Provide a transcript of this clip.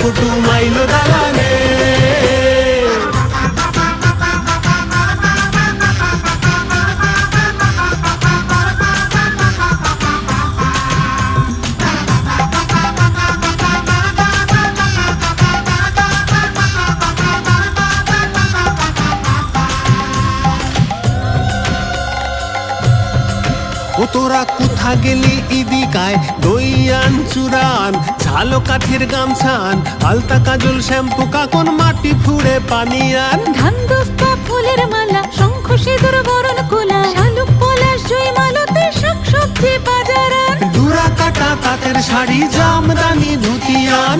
কুটুম আইলো দালানে। ও তোরা কোথা গেলি ইদিকায়, দইয়ান চুরান ঝালো কাঠের গামছান, আলতা কাজল শ্যাম্পু কাকন মাটি ফুড়ে পানিয়ান। ধান দুব্বা ফুলের মালা, শঙ্খ সিঁদুর বরণ কোলা, শালুক পলাশ জুঁই মালতী শাক সবজি বাজারান। দুরা কাটা তাঁতের শাড়ি, জামদানি ধুতিয়ান।